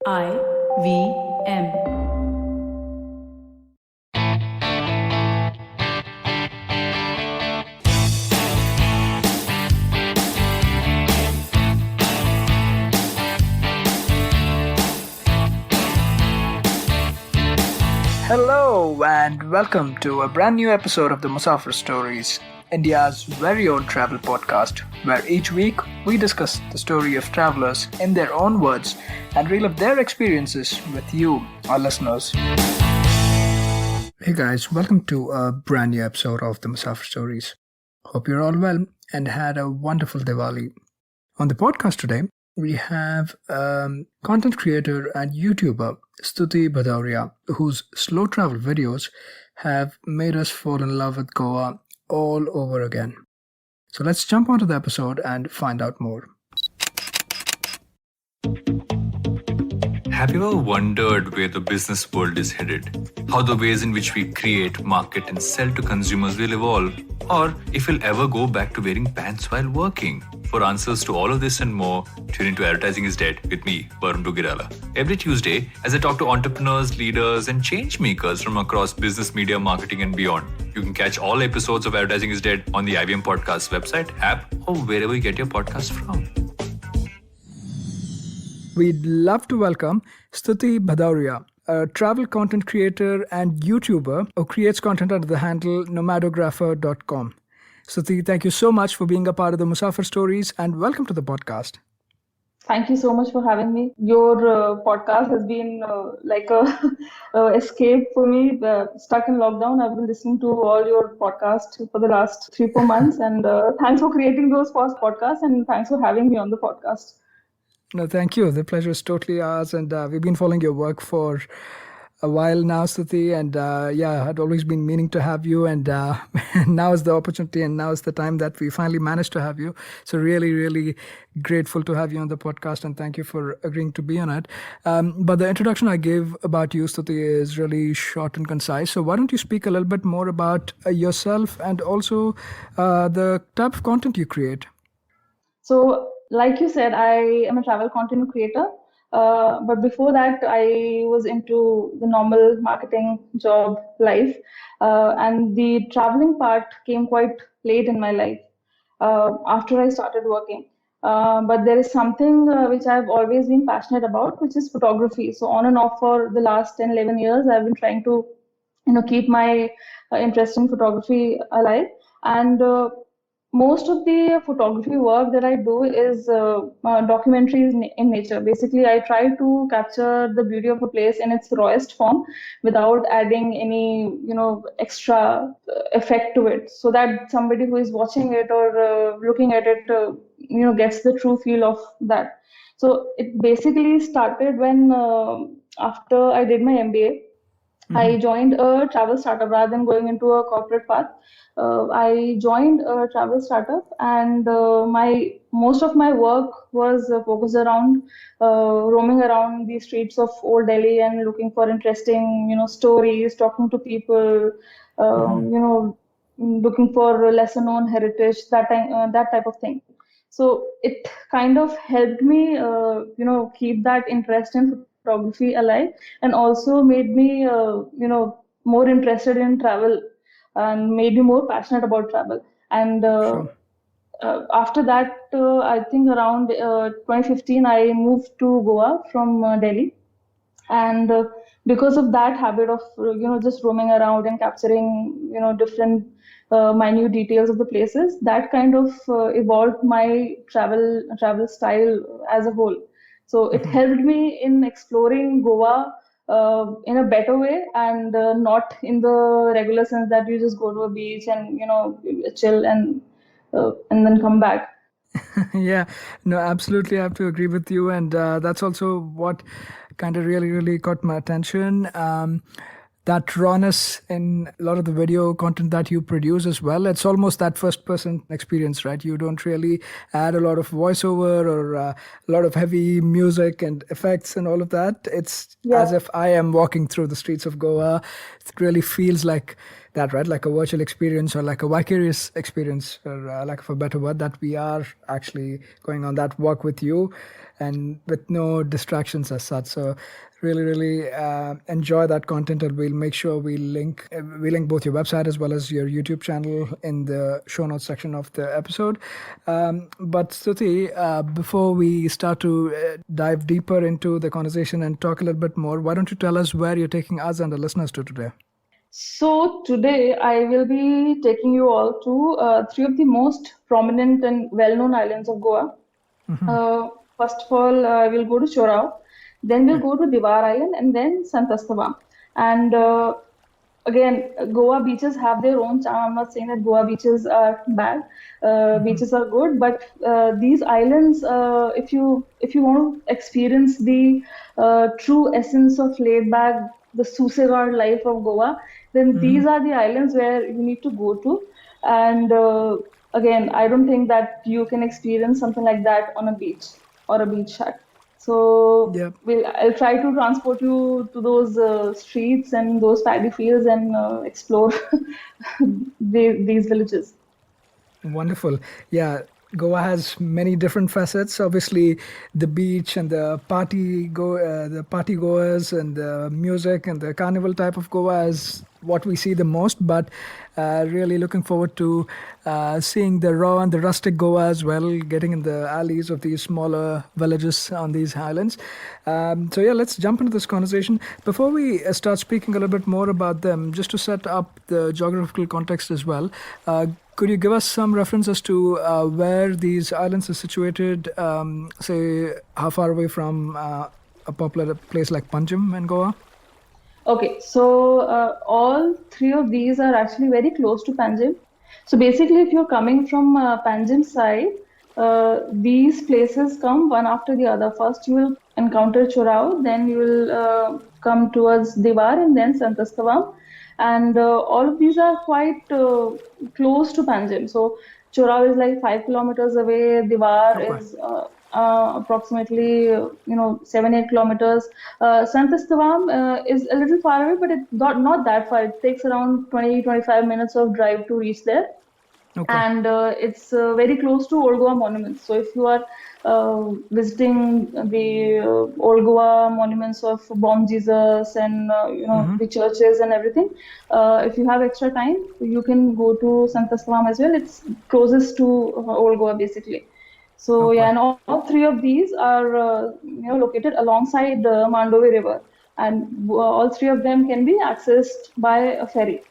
IVM. Hello and welcome to a brand new episode of the Musafir Stories, India's very own travel podcast, where each week we discuss the story of travelers in their own words and relive their experiences with you, our listeners. Hey guys, welcome to a brand new episode of the Musafir Stories. Hope you're all well and had a wonderful Diwali. On the podcast today, we have content creator and YouTuber Stuti Bhadauria, whose slow travel videos have made us fall in love with Goa all over again. So let's jump onto the episode and find out more. Have you ever wondered where the business world is headed? How the ways in which we create, market, and sell to consumers will evolve? Or if we'll ever go back to wearing pants while working? For answers to all of this and more, tune into Advertising is Dead with me, Varun. Every Tuesday, as I talk to entrepreneurs, leaders, and change makers from across business, media, marketing, and beyond. You can catch all episodes of Advertising is Dead on the IVM Podcast website, app, or wherever you get your podcast from. We'd love to welcome Stuti Bhadauria, a travel content creator and YouTuber who creates content under the handle nomadographer.com. Stuti, thank you so much for being a part of the Musafir Stories and welcome to the podcast. Thank you so much for having me. Your podcast has been like a escape for me. Stuck in lockdown, I've been listening to all your podcasts for the last 3-4 months, and thanks for creating those first podcasts, and thanks for having me on the podcast. No, thank you. The pleasure is totally ours, and we've been following your work for a while now, Stuti, and I'd always been meaning to have you, and now is the opportunity, and now is the time that we finally managed to have you. So really, really grateful to have you on the podcast, and thank you for agreeing to be on it. But the introduction I gave about you, Stuti, is really short and concise. So why don't you speak a little bit more about yourself and also the type of content you create? So, like you said, I am a travel content creator. But before that, I was into the normal marketing job life. And the traveling part came quite late in my life after I started working. But there is something which I've always been passionate about, which is photography. So on and off for the last 10, 11 years, I've been trying to keep my interest in photography alive. And most of the photography work that I do is documentaries in nature. Basically, I try to capture the beauty of a place in its rawest form without adding any, extra effect to it, so that somebody who is watching it or looking at it, gets the true feel of that. So it basically started when after I did my MBA. I joined a travel startup rather than going into a corporate path. I joined a travel startup, and most of my work was focused around roaming around the streets of Old Delhi and looking for interesting, stories, talking to people, looking for lesser known heritage, that type of thing. So it kind of helped me, keep that interest in photography alive, and also made me, more interested in travel and made me more passionate about travel. And Sure. After that, I think around 2015, I moved to Goa from Delhi. And because of that habit of, just roaming around and capturing, different minute details of the places, that kind of evolved my travel style as a whole. So it helped me in exploring Goa in a better way, and not in the regular sense that you just go to a beach and chill and then come back. Yeah, no, absolutely. I have to agree with you. And that's also what kind of really, really caught my attention. That rawness in a lot of the video content that you produce as well. It's almost that first person experience, right? You don't really add a lot of voiceover or a lot of heavy music and effects and all of that. It's as if I am walking through the streets of Goa. It really feels like that, right? Like a virtual experience or like a vicarious experience, for lack of a better word, that we are actually going on that walk with you and with no distractions as such. So really enjoy that content, and we'll make sure we link both your website as well as your YouTube channel in the show notes section of the episode. But Stuti, before we start to dive deeper into the conversation and talk a little bit more, why don't you tell us where you're taking us and the listeners to today? So today I will be taking you all to three of the most prominent and well-known islands of Goa. Uh, First of all, we'll go to Chorao, then we'll Okay. go to Divar Island, and then Sant Estevam. And again, Goa beaches have their own charm. I'm not saying that Goa beaches are bad. Beaches are good, but these islands, if you want to experience the true essence of laid back, the Susegard life of Goa, then these are the islands where you need to go to. And again, I don't think that you can experience something like that on a beach or a beach hut. So Yeah. I'll try to transport you to those streets and those paddy fields and explore these villages. Wonderful. Yeah, Goa has many different facets. Obviously, the beach and the party goers and the music and the carnival type of Goa is what we see the most. But really looking forward to seeing the raw and the rustic Goa as well, getting in the alleys of these smaller villages on these islands. So yeah, let's jump into this conversation. Before we start speaking a little bit more about them, just to set up the geographical context as well. Could you give us some reference as to where these islands are situated? Say, how far away from a popular place like Panjim in Goa? Okay, so all three of these are actually very close to Panjim. So basically, if you're coming from Panjim side, these places come one after the other. First, you will encounter Chorao, then you will come towards Divar, and then Santastavam. And all of these are quite close to Panjim. So Chorao is like 5 kilometers away. Divar Okay. is approximately 7-8 kilometers. Sant Estevam is a little far away, but it's not that far. It takes around 20-25 minutes of drive to reach there, Okay. and it's very close to Old Goa monuments. So if you are visiting the Old Goa monuments of Bomb Jesus and the churches and everything, if you have extra time, you can go to Sant Estevam as well. It's closest to Old Goa basically. So Okay. yeah, and all three of these are located alongside the Mandovi River, and all three of them can be accessed by a ferry.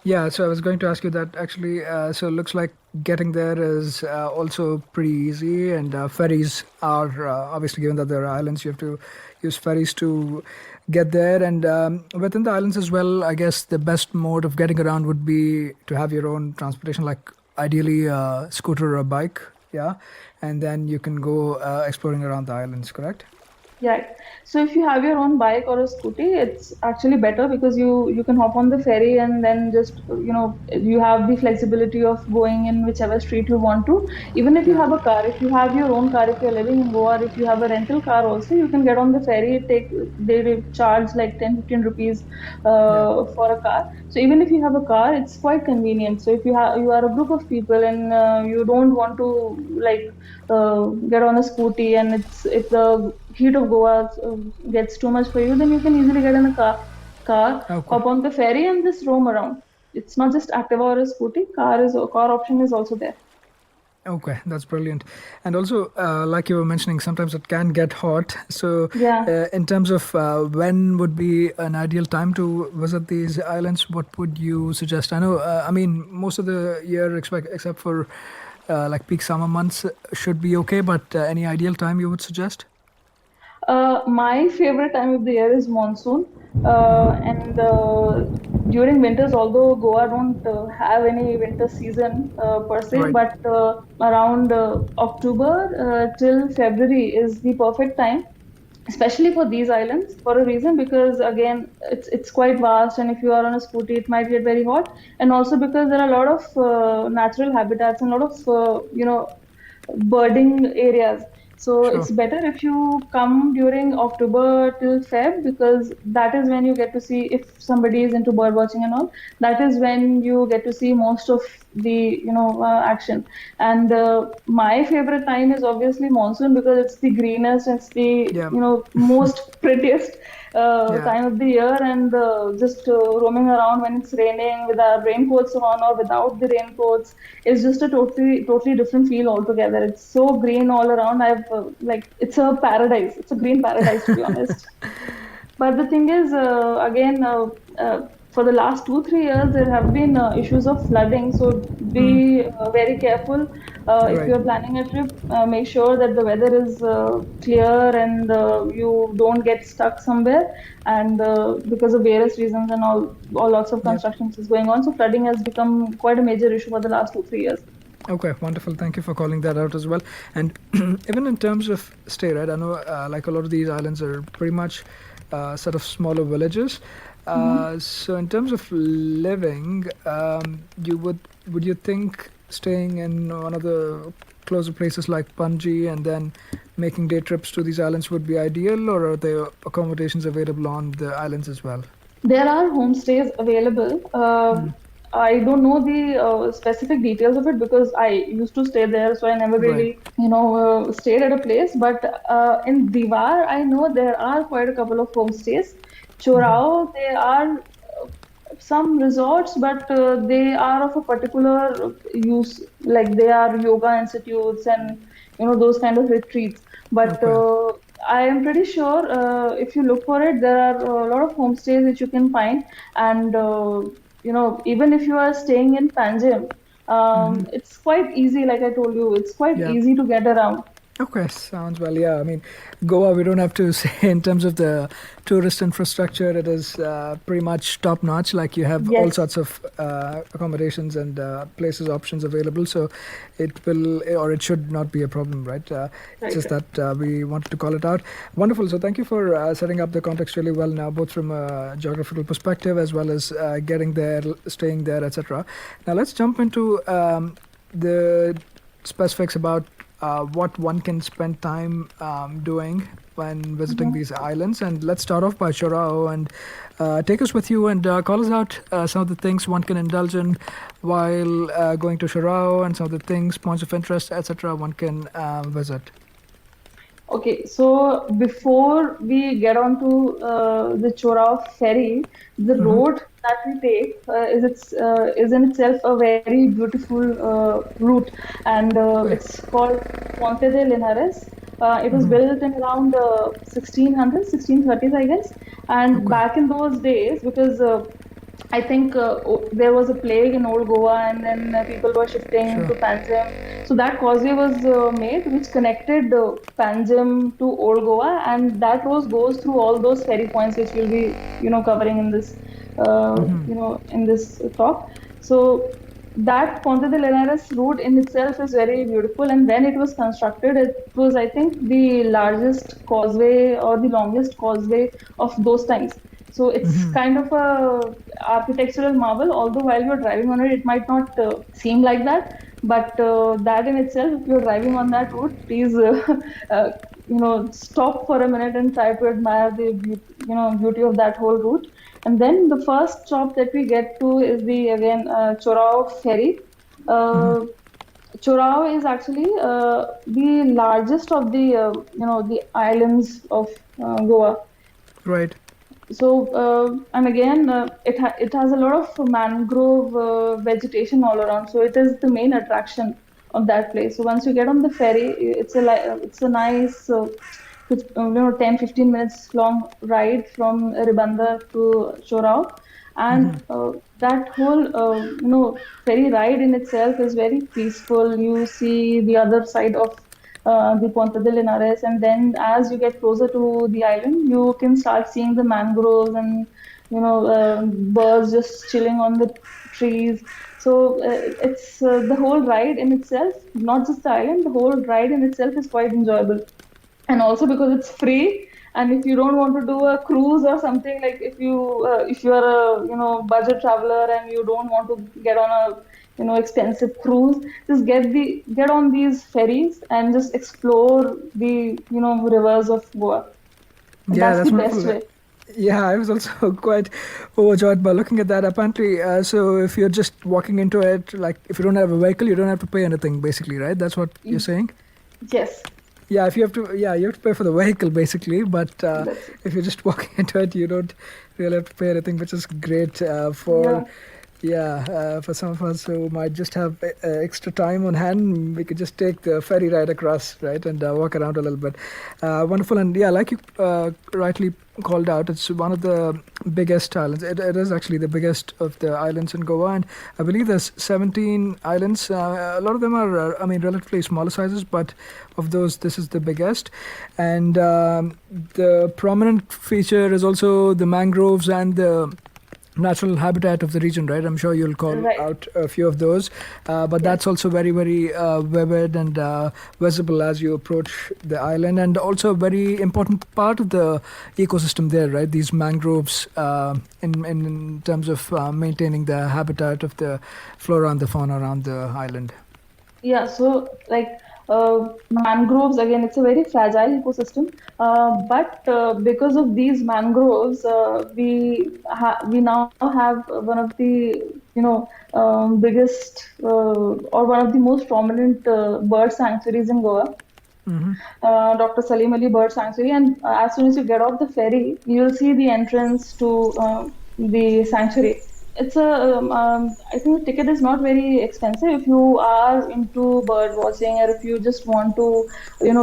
Yeah, so I was going to ask you that actually. So it looks like getting there is also pretty easy, and ferries are obviously, given that there are islands, you have to use ferries to get there. And within the islands as well, I guess the best mode of getting around would be to have your own transportation, like ideally a scooter or a bike. Yeah, and then you can go exploring around the islands. Correct? Yeah. So if you have your own bike or a scooty, it's actually better because you can hop on the ferry and then just you have the flexibility of going in whichever street you want to. Even if you Yeah. have a car, if you have your own car, if you're living in Goa, or if you have a rental car also, you can get on the ferry. They charge like 10-15 rupees Yeah. for a car. So even if you have a car, it's quite convenient. So if you are a group of people and you don't want to like get on a scooty, and if the heat of Goa gets too much for you, then you can easily get in a car, Okay. hop on the ferry, and just roam around. It's not just Activa or a scooty. Car option is also there. Okay, that's brilliant. And also, like you were mentioning, sometimes it can get hot. So, Yeah. in terms of when would be an ideal time to visit these islands, what would you suggest? I know, I mean, most of the year, except for like peak summer months, should be okay. But any ideal time you would suggest? My favorite time of the year is monsoon, and during winters, although Goa don't have any winter season per se, Right. but around October till February is the perfect time, especially for these islands, for a reason, because again it's quite vast, and if you are on a scooty it might get very hot, and also because there are a lot of natural habitats and a lot of birding areas. So Sure. it's better if you come during October till Feb, because that is when you get to see, if somebody is into bird watching and all, that is when you get to see most of the action. And my favorite time is obviously monsoon, because it's the greenest, it's the Yeah. most prettiest Yeah. time of the year. And just roaming around when it's raining with our raincoats on or without the raincoats is just a totally different feel altogether. It's so green all around. I've like, it's a paradise. It's a green paradise, to be honest. But the thing is, again, for the last 2 3 years, there have been issues of flooding. So Mm. be very careful if Right. you're planning a trip. Make sure that the weather is clear, and you don't get stuck somewhere. And because of various reasons and all lots of Yep. constructions is going on, so flooding has become quite a major issue for the last 2 3 years. Okay, wonderful. Thank you for calling that out as well. And even in terms of stay, right? I know, like a lot of these islands are pretty much sort of smaller villages. Mhm. So in terms of living, you would you think staying in one of the closer places like Panji and then making day trips to these islands would be ideal, or are there accommodations available on the islands as well? There are homestays available. Mm. I don't know the specific details of it, because I used to stay there, so I never Right. really, stayed at a place. But in Divar, I know there are quite a couple of homestays. Mm-hmm. Chorao, there are some resorts, but they are of a particular use, like they are yoga institutes and those kind of retreats. But Okay. I am pretty sure if you look for it, there are a lot of homestays which you can find. And even if you are staying in Panjim, Mm-hmm. it's quite easy. Like I told you, it's quite Yeah. easy to get around. Okay, sounds well. Yeah, I mean, Goa, we don't have to say in terms of the tourist infrastructure, it is pretty much top notch. Like you have all Yes, sorts of accommodations and places options available. So it will, or it should not be a problem, right? It's right, just right. that we wanted to call it out. Wonderful. So thank you for setting up the context really well now, both from a geographical perspective as well as getting there, staying there, etc. Now let's jump into the specifics about what one can spend time doing when visiting Mhm. these islands. And let's start off by Chorao and take us with you and call us out some of the things one can indulge in while going to Chorao and some of the things, points of interest, etc. one can visit. Okay, so before we get on to the Chorao ferry, the Mm-hmm. road that we take is in itself a very beautiful route, and Okay. it's called Ponte de Linares. It was Mm-hmm. built in around 1600s, 1630s, I guess. And Okay. back in those days, because I think there was a plague in old Goa, and then people were shifting Sure. to Panjim. So that causeway was made, which connected Panjim to old Goa, and that road goes through all those ferry points, which we'll be, covering in this talk. So that Ponte de Linares route in itself is very beautiful, and when it was constructed, it was, I think, the largest causeway or the longest causeway of those times. So it's Mm-hmm. kind of a architectural marvel, although while you're driving on it, it might not seem like that. But that in itself, if you're driving on that route, please, uh, stop for a minute and try to admire the beauty of that whole route. And then the first stop that we get to is the again Chorao ferry. Mm-hmm. Uh, Chorao is actually the largest of the the islands of Goa. Right. So and again it has a lot of mangrove vegetation all around, so it is the main attraction of that place. So once you get on the ferry, it's a nice 10-15 minutes long ride from Ribandar to Chorao. And that whole ferry ride in itself is very peaceful. You see the other side of the Ponte de Linares, and then as you get closer to the island, you can start seeing the mangroves and birds just chilling on the trees. So it's the whole ride in itself, not just the island. The whole ride in itself is quite enjoyable, and also because it's free. And if you don't want to do a cruise or something, like if you are a budget traveler and you don't want to get on a expensive cruise, just get on these ferries and just explore the rivers of Goa. Yeah, That's that's the best wonderful. way. Yeah, I was also quite overjoyed by looking at that. Apparently, so if you're just walking into it, like if you don't have a vehicle, you don't have to pay anything, basically, right? That's what you're saying? Yes, Yeah, if you have to, yeah, you have to pay for the vehicle, basically. But that's it. if you're just walking into it, you don't really have to pay anything, which is great Yeah. for some of us who might just have extra time on hand. We could just take the ferry ride across, right, and walk around a little bit. Wonderful, and yeah, like you rightly called out, it's one of the biggest islands. It is actually the biggest of the islands in Goa, and I believe there's 17 islands. A lot of them are, I mean, relatively smaller sizes, but of those, this is the biggest. And the prominent feature is also the mangroves and the natural habitat of the region, right? I'm sure you'll call Right. out a few of those, but Yes. that's also very, very vivid and visible as you approach the island, and also a very important part of the ecosystem there, right? These mangroves, in terms of maintaining the habitat of the flora and the fauna around the island. Yeah, so like mangroves, again, it's a very fragile ecosystem. But because of these mangroves, we now have one of the biggest or one of the most prominent bird sanctuaries in Goa, Dr. Salim Ali Bird Sanctuary. And as soon as you get off the ferry, you'll see the entrance to the sanctuary. I think the ticket is not very expensive if you are into bird watching, or if you just want to,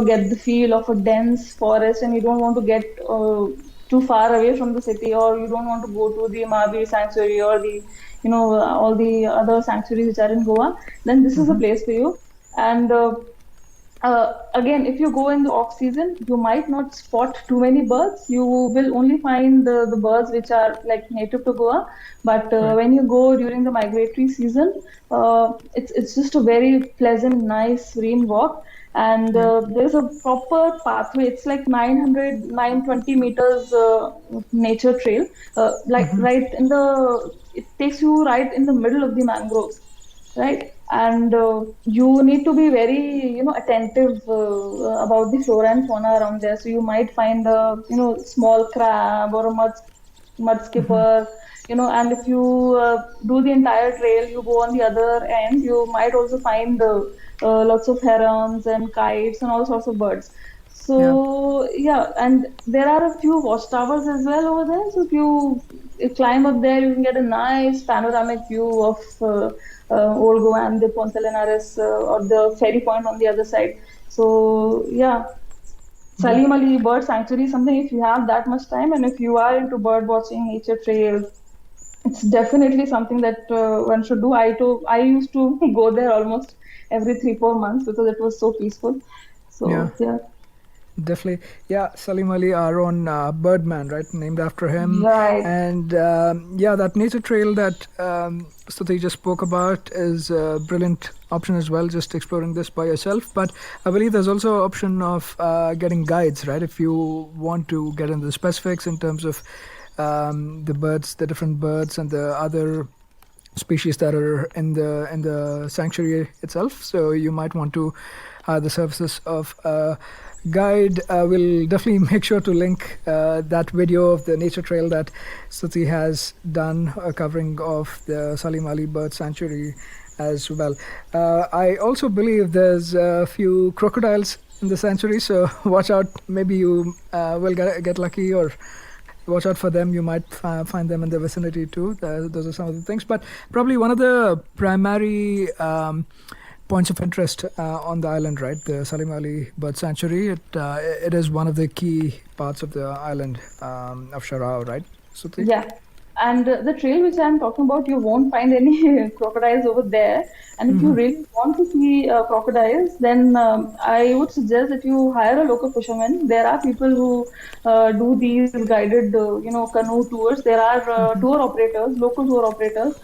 get the feel of a dense forest and you don't want to get too far away from the city, or you don't want to go to the Mahabir Sanctuary or all the other sanctuaries which are in Goa, then this is a place for you. And again, if you go in the off season, you might not spot too many birds. You will only find the birds which are like native to Goa. But Right. when you go during the migratory season, it's just a very pleasant, nice, serene walk. And Yeah. there's a proper pathway. It's like 920 meters nature trail. Like right in it takes you right in the middle of the mangroves, right? And you need to be very, attentive about the flora and fauna around there. So you might find a, small crab or a mud skipper, and if you do the entire trail, you go on the other end, you might also find lots of herons and kites and all sorts of birds. Yeah. So yeah, and there are a few watchtowers as well over there. So if you climb up there, you can get a nice panoramic view of Old Goa and the Ponte Delinhares, or the ferry point on the other side. So yeah, Yeah. Salim Ali Bird Sanctuary is something, if you have that much time and if you are into bird watching, nature trails, it's definitely something that one should do. I used to go there almost every 3-4 months because it was so peaceful. Yeah. So yeah, Definitely. Yeah, Salim Ali, our own Birdman, right? Named after him. right. And yeah, that nature trail that Stuti just spoke about is a brilliant option as well, just exploring this by yourself. But I believe there's also an option of getting guides, right? If you want to get into the specifics in terms of the birds, the different birds, and the other species that are in the sanctuary itself. So you might want to the services of a guide. We'll definitely make sure to link that video of the nature trail that Stuti has done, covering of the Salim Ali Bird Sanctuary as well. I also believe there's a few crocodiles in the sanctuary, so watch out. Maybe you will get lucky, or watch out for them. You might find them in the vicinity too. Those are some of the things. But probably one of the primary points of interest on the island, right? The Salim Ali Bird Sanctuary. It is one of the key parts of the island of Chorao, right, Suti? Yeah. And the trail which I'm talking about, you won't find any crocodiles over there. And if you really want to see crocodiles, then I would suggest that you hire a local fisherman. There are people who do these guided, canoe tours. There are tour operators, local tour operators,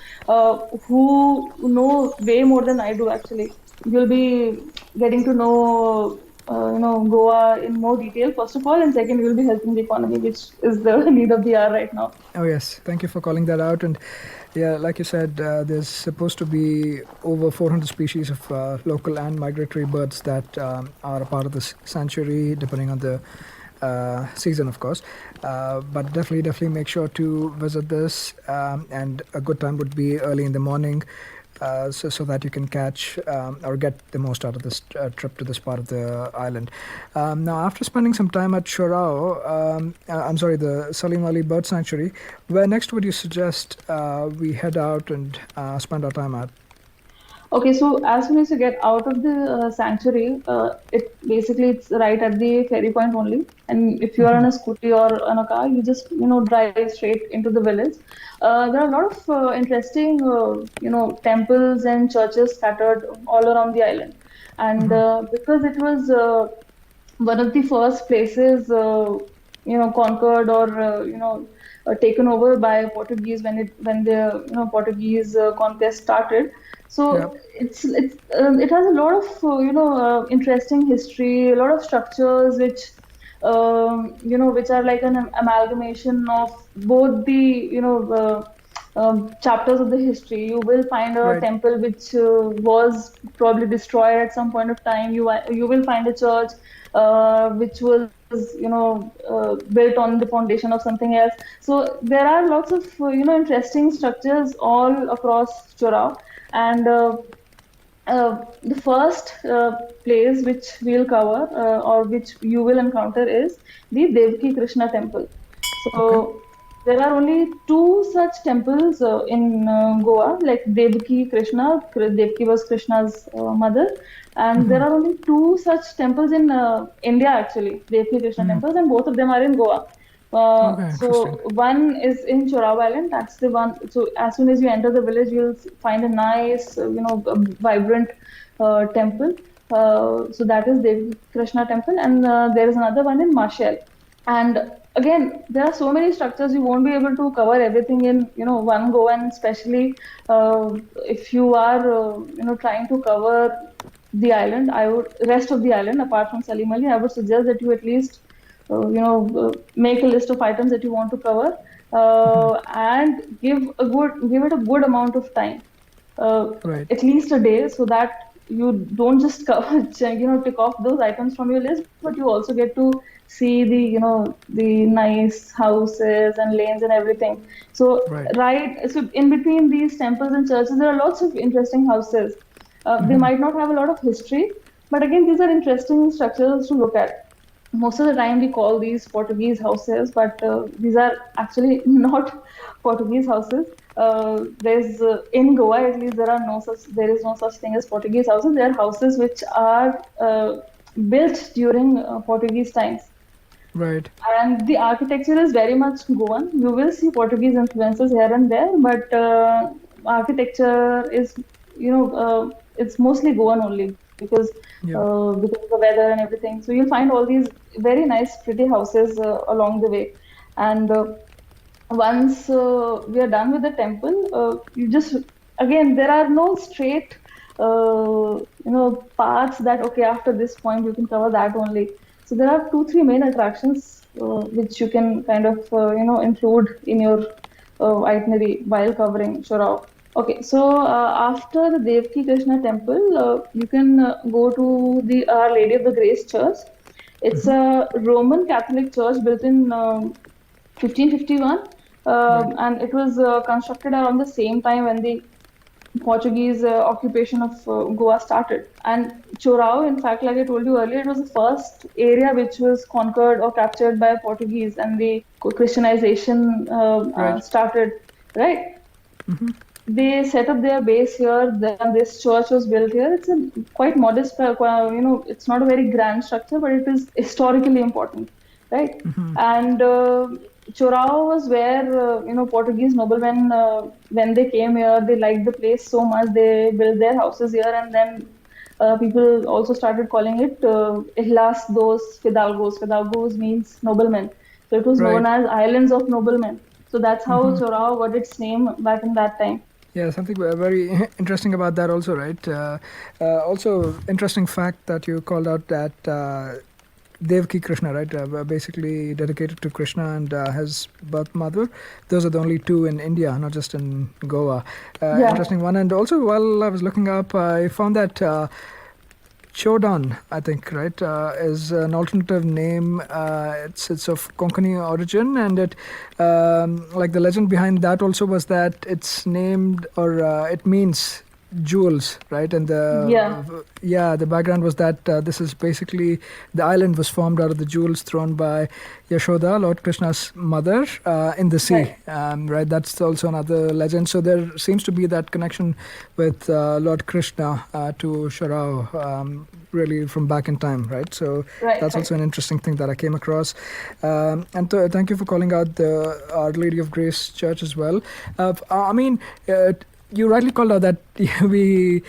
who know way more than I do, actually. You'll be getting to know Goa in more detail, first of all, and second, you'll be helping the economy, which is the need of the hour right now. Oh yes, thank you for calling that out. And Yeah, like you said, there's supposed to be over 400 species of local and migratory birds that are a part of this sanctuary, depending on the season, of course. But definitely make sure to visit this. And a good time would be early in the morning, so that you can catch or get the most out of this trip to this part of the island. Now, after spending some time at Chorao, I'm sorry, the Salim Ali Bird Sanctuary, where next would you suggest we head out and spend our time at? Okay, so as soon as you get out of the sanctuary, it's right at the ferry point only. And if you are on a scooty or on a car, you just drive straight into the village. There are a lot of interesting temples and churches scattered all around the island, and because it was one of the first places conquered or taken over by Portuguese when the Portuguese conquest started. Yeah, So it has a lot of interesting history, a lot of structures which are like an amalgamation of both the chapters of the history. You will find a right, temple which was probably destroyed at some point of time. You will find a church which was built on the foundation of something else. So there are lots of interesting structures all across Chorao, and the first place which we'll cover or which you will encounter is the Devaki Krishna temple. okay. So there are only two such temples in Goa, like Devaki Krishna. Devaki was Krishna's mother, and there are only two such temples in India actually, Devaki Krishna temples, and both of them are in Goa. Okay, interesting. So one is in Chorao Island. That's the one. So as soon as you enter the village, you'll find a nice, vibrant temple. So that is Devi Krishna temple, and there is another one in Marshall. And again, there are so many structures you won't be able to cover everything in one go. And especially if you are trying to cover the island, I would rest of the island apart from Salim Ali, I would suggest that you at least make a list of items that you want to cover and give it a good amount of time, uh, Right, at least a day, so that you don't just cover, tick off those items from your list, but you also get to see the nice houses and lanes and everything. So right. so in between these temples and churches, there are lots of interesting houses. They might not have a lot of history, but again, these are interesting structures to look at. Most of the time we call these Portuguese houses, but these are actually not Portuguese houses. There's in Goa at least there is no such thing as Portuguese houses. They are houses which are built during Portuguese times, Right. and the architecture is very much Goan. You will see Portuguese influences here and there, but architecture is it's mostly Goan only Yeah. because of the weather and everything. So you'll find all these very nice, pretty houses along the way. And once we are done with the temple, you just again there are no straight paths that okay, after this point you can cover that only. So there are two, three main attractions which you can kind of include in your itinerary while covering Chorao. Okay, so after the Devaki Krishna temple, you can go to the Our Lady of the Grace Church. It's a Roman Catholic church built in 1551, Right. and it was constructed around the same time when the Portuguese occupation of Goa started. And Chorao, in fact, like I told you earlier, it was the first area which was conquered or captured by Portuguese, and the Christianization Right. started, right? They set up their base here. Then this church was built here. It's a quite modest, it's not a very grand structure, but it is historically important, right? And Chorao was where Portuguese noblemen, when they came here, they liked the place so much they built their houses here, and then people also started calling it Ihlas dos Fidalgos. Fidalgos means noblemen, so it was known Right. as Islands of Noblemen. So that's how Chorao got its name back in that time. Yeah, something very interesting about that also, right? Also, interesting fact that you called out that Devaki Krishna, right? Basically dedicated to Krishna and his birth mother. Those are the only two in India, not just in Goa. Yeah. Interesting one. And also, while I was looking up, I found that Chodan, I think, right, is an alternative name. It's of Konkani origin, and like the legend behind that also was that it's named or it means jewels, right? And the background was that this is basically the island was formed out of the jewels thrown by Yashodha, Lord Krishna's mother, in the sea. Right. That's also another legend. So there seems to be that connection with Lord Krishna to Chorao, really from back in time, right? So that's also an interesting thing that I came across. And thank you for calling out the Our Lady of Grace Church as well. I mean, you rightly called out that we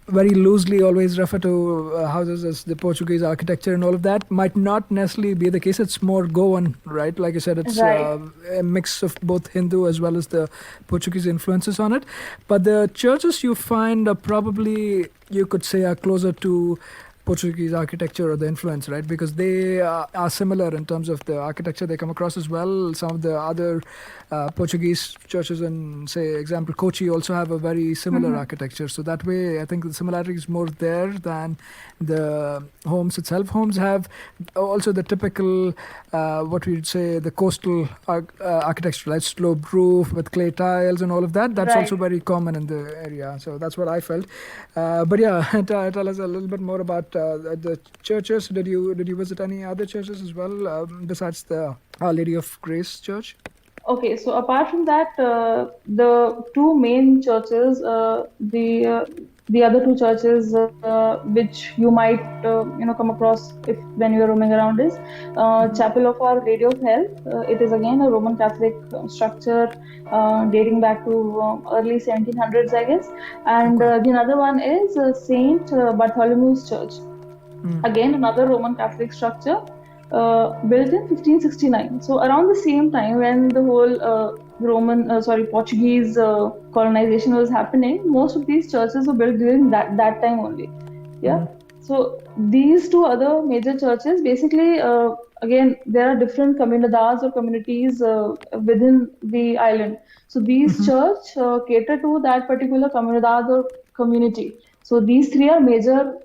very loosely always refer to houses as the Portuguese architecture and all of that. Might not necessarily be the case. It's more Goan, right? Like you said, it's a mix of both Hindu as well as the Portuguese influences on it. But the churches you find are probably, you could say, are closer to Portuguese architecture or the influence, right? Because they are similar in terms of the architecture they come across as well. Some of the other Portuguese churches in, say, example, Kochi also have a very similar architecture. So that way, I think the similarity is more there than the homes itself. Homes have also the typical, what we'd say, the coastal architecture, right? Sloped roof with clay tiles and all of that. That's also very common in the area. So that's what I felt. But yeah, tell us a little bit more about the churches. Did you visit any other churches as well besides the Our Lady of Grace Church? Okay, so apart from that, the two main churches, the other two churches which you might come across if when you are roaming around is Chapel of Our Lady of Health. It is again a Roman Catholic structure dating back to early 1700s, I guess. And the other one is Saint Bartholomew's Church. Again, another Roman Catholic structure built in 1569. So around the same time when the whole Portuguese colonization was happening, most of these churches were built during that time only. Yeah. So these two other major churches, basically, again, there are different comunidades or communities within the island. So these church cater to that particular comunidad or community. So these three are major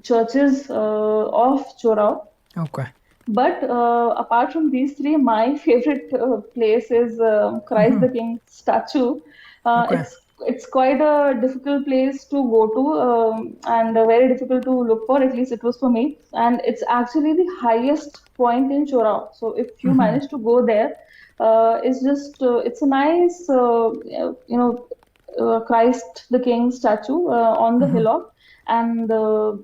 churches of Chorao. Okay. But apart from these three, my favorite place is Christ the King statue. It's quite a difficult place to go to and very difficult to look for. At least it was for me. And it's actually the highest point in Chorao. So if you manage to go there, it's a nice Christ the King statue on the hillock, and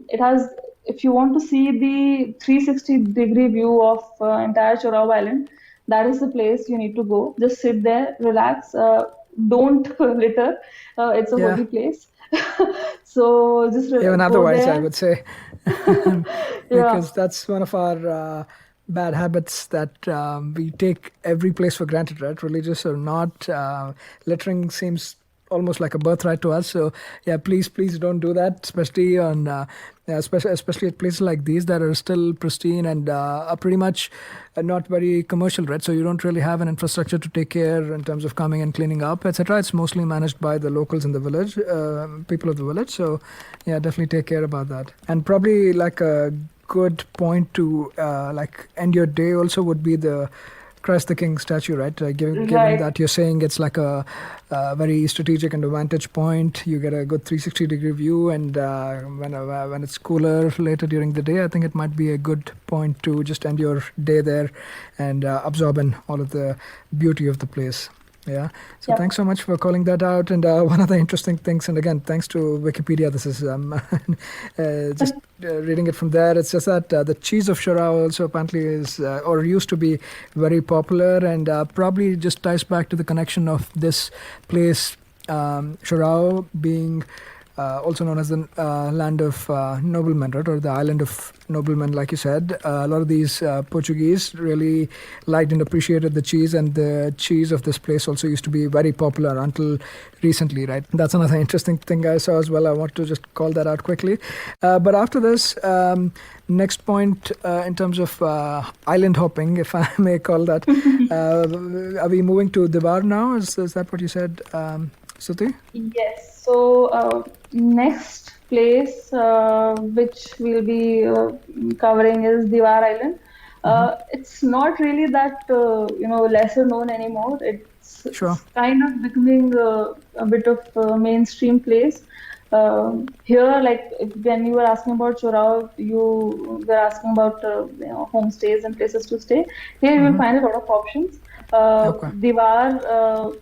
it has. If you want to see the 360-degree view of entire Chorao Island, that is the place you need to go. Just sit there, relax. Don't litter. It's a holy place. So just even otherwise, there. I would say, because that's one of our bad habits that we take every place for granted, right? Religious or not, littering seems almost like a birthright to us. So yeah, please don't do that, especially on especially at places like these that are still pristine and are pretty much not very commercial, right? So you don't really have an infrastructure to take care in terms of coming and cleaning up, etc. It's mostly managed by the locals in the village, people of the village. So yeah, definitely take care about that. And probably like a good point to like end your day also would be the Christ the King statue, right? Given that you're saying it's like a very strategic and a vantage point, you get a good 360-degree view, and when it's cooler later during the day, I think it might be a good point to just end your day there and absorb in all of the beauty of the place. Yeah. So thanks so much for calling that out. And one of the interesting things, and again, thanks to Wikipedia, this is just reading it from there. It's just that the cheese of Chorao also apparently is or used to be very popular, and probably just ties back to the connection of this place, Chorao, being also known as the land of noblemen, right, or the island of noblemen, like you said. A lot of these Portuguese really liked and appreciated the cheese, and the cheese of this place also used to be very popular until recently, right? That's another interesting thing I saw as well. I want to just call that out quickly. But after this, next point in terms of island hopping, if I may call that, are we moving to Divar now? Is that what you said, Stuti? Yes. So next place which we'll be covering is Divar Island. It's not really that lesser known anymore. Sure. It's kind of becoming a bit of a mainstream place. Here, like when you were asking about Chorao, you were asking about homestays and places to stay. Here you will find a lot of options. Okay. Divar.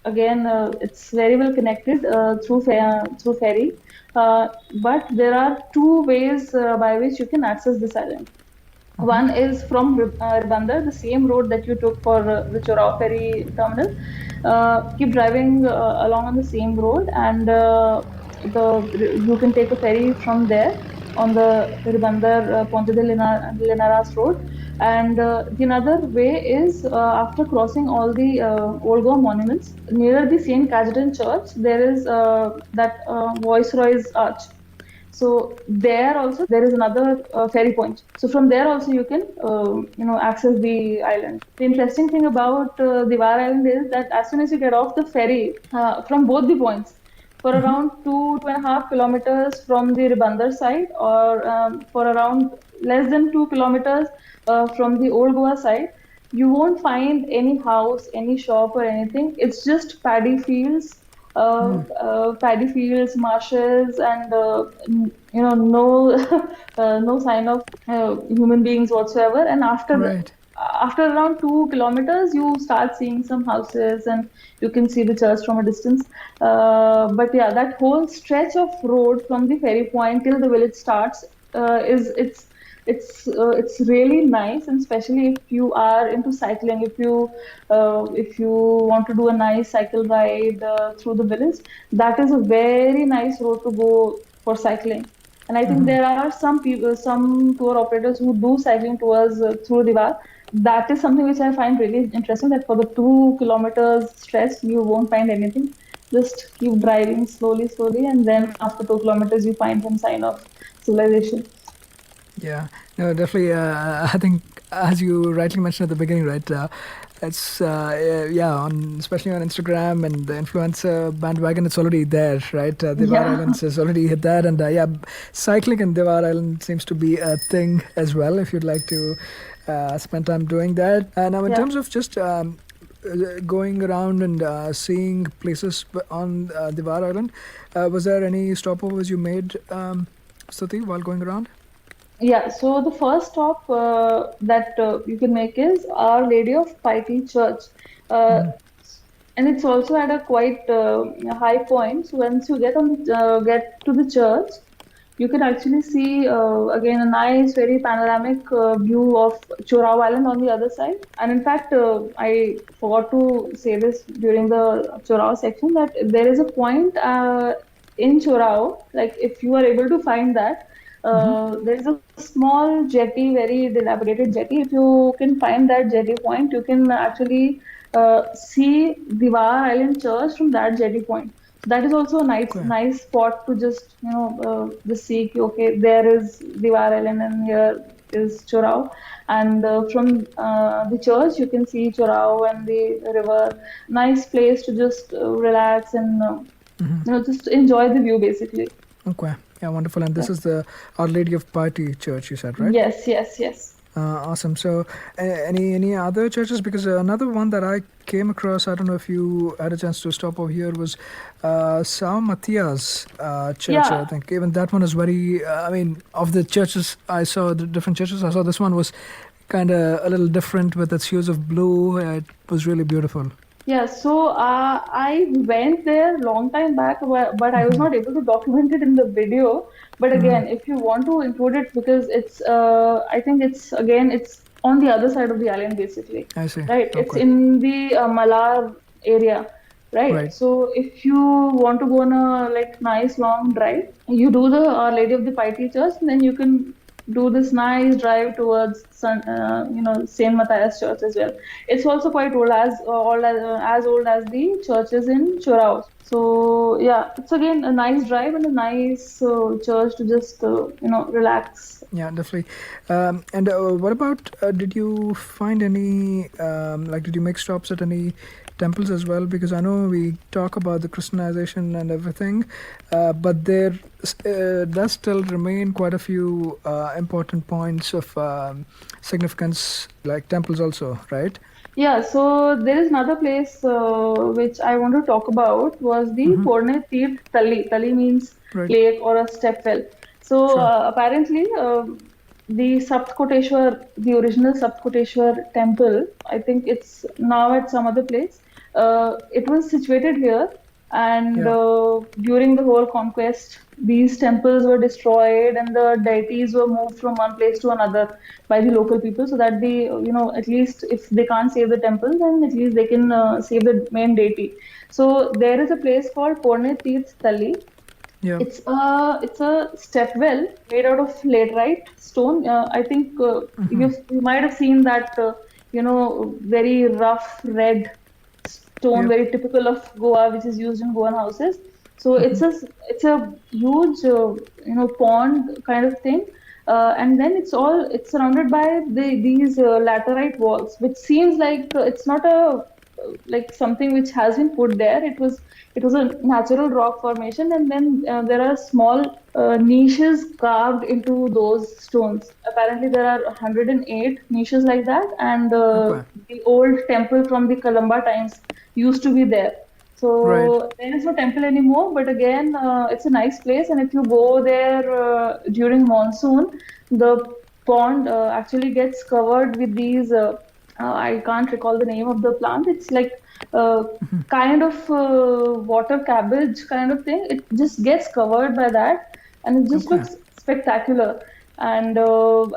Again, it's very well connected through ferry, but there are two ways by which you can access this island. One is from Ribandar, the same road that you took for the Chorao ferry terminal. Keep driving along on the same road, and you can take a ferry from there on the Ribandar Ponte Delinhares road. And the another way is after crossing all the old Goa monuments, near the St. Cajetan Church, there is that Viceroy's Arch. So there also there is another ferry point. So from there also you can access the island. The interesting thing about Divar Island is that as soon as you get off the ferry from both the points, for around 2.5 kilometers from the Ribandar side, or for around less than 2 kilometers from the old Goa side, you won't find any house, any shop or anything. It's just paddy fields, marshes, and no no sign of human beings whatsoever. And after around 2 kilometers, you start seeing some houses, and you can see the church from a distance. But yeah, that whole stretch of road from the ferry point till the village starts it's really nice, and especially if you are into cycling, if you want to do a nice cycle ride through the village, that is a very nice road to go for cycling. And I think there are some people, some tour operators who do cycling tours through Divar. That is something which I find really interesting, that for the 2 kilometers stretch, you won't find anything. Just keep driving slowly, and then after 2 kilometers, you find some sign of civilization. Yeah, no, definitely. I think, as you rightly mentioned at the beginning, right? It's especially on Instagram and the influencer bandwagon. It's already there, right? Divar Islands has already hit that, and cycling in Divar Island seems to be a thing as well. If you'd like to spend time doing that. Now, in terms of just going around and seeing places on Divar Island, was there any stopovers you made, Stuti, while going around? Yeah, so the first stop that you can make is Our Lady of Piety Church. And it's also at a quite high point. So once you get to the church, you can actually see again a nice, very panoramic view of Chorao Island on the other side. And in fact, I forgot to say this during the Chorao section, that there is a point in Chorao, like if you are able to find that, there is a small jetty, very dilapidated jetty. If you can find that jetty point, you can actually see Divar Island Church from that jetty point. So that is also a nice spot to just just see. Okay, there is Divar Island, and here is Chorao. And from the church, you can see Chorao and the river. Nice place to just relax and just enjoy the view, basically. Okay. Yeah, wonderful. And this is the Our Lady of Piety Church, you said, right? Yes. Awesome. So, any other churches? Because another one that I came across, I don't know if you had a chance to stop over here, was São Matias Church. I think even that one is very. Of the churches I saw, the different churches I saw, this one was kind of a little different with its hues of blue. It was really beautiful. Yeah, so I went there long time back, but I was not able to document it in the video. But again, if you want to include it, because it's, I think it's on the other side of the island, basically. I see. Right, okay. It's in the Malar area. right? Right. So if you want to go on a like nice long drive, you do the Our Lady of the Piety Church, and then you can do this nice drive towards Saint Matthias Church as well. It's also quite as old as the churches in Chorao. So yeah, it's again a nice drive and a nice church to just relax. Yeah, definitely. And what about, did you find any, did you make stops at any temples as well? Because I know we talk about the Christianization and everything, but there does still remain quite a few important points of significance, like temples also, right? Yeah, so there is another place which I want to talk about was the Mm-hmm. Porne Teerth Tali. Tali means Right. lake or a step well. So Sure. apparently, the Saptkoteshwar, the original Saptkoteshwar temple, I think it's now at some other place. It was situated here, and Yeah. during the whole conquest, these temples were destroyed, and the deities were moved from one place to another by the local people, so that at least if they can't save the temple, then at least they can save the main deity. So there is a place called Porne Teerth Tali. Yeah. It's a step well made out of laterite stone. I think Mm-hmm. you might have seen that very rough red stone, Yep. very typical of Goa, which is used in Goan houses. So it's a huge pond kind of thing, and then it's surrounded by these laterite walls, which seems like it's not a like something which has been put there. It was a natural rock formation, and then there are small niches carved into those stones. Apparently, there are 108 niches like that, and Okay. the old temple from the Kalamba times used to be there. Right. So there is no temple anymore, but again, it's a nice place, and if you go there during monsoon, the pond actually gets covered with these. I can't recall the name of the plant. It's like uh, kind of water cabbage kind of thing. It just gets covered by that, and it just Okay. looks spectacular. And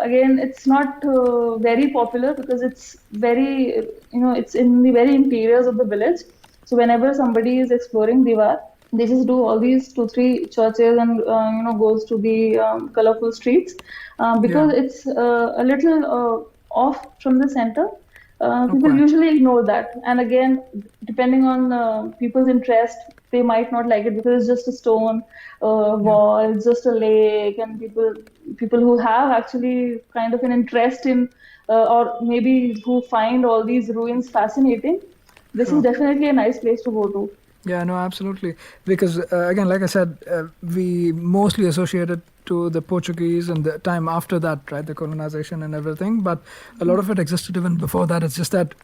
again, it's not very popular because it's very, it's in the very interiors of the village. So whenever somebody is exploring Divar, they just do all these two, three churches and goes to the colorful streets Yeah. because it's a little off from the center. People Okay. usually ignore that, and again, depending on people's interest, they might not like it because it's just a stone Yeah. wall, it's just a lake, and people who have actually kind of an interest in or maybe who find all these ruins fascinating, this is Sure. definitely a nice place to go to. Yeah, no, absolutely. Because again, like I said, we mostly associate it to the Portuguese and the time after that, right? The colonization and everything. But a lot of it existed even before that. It's just that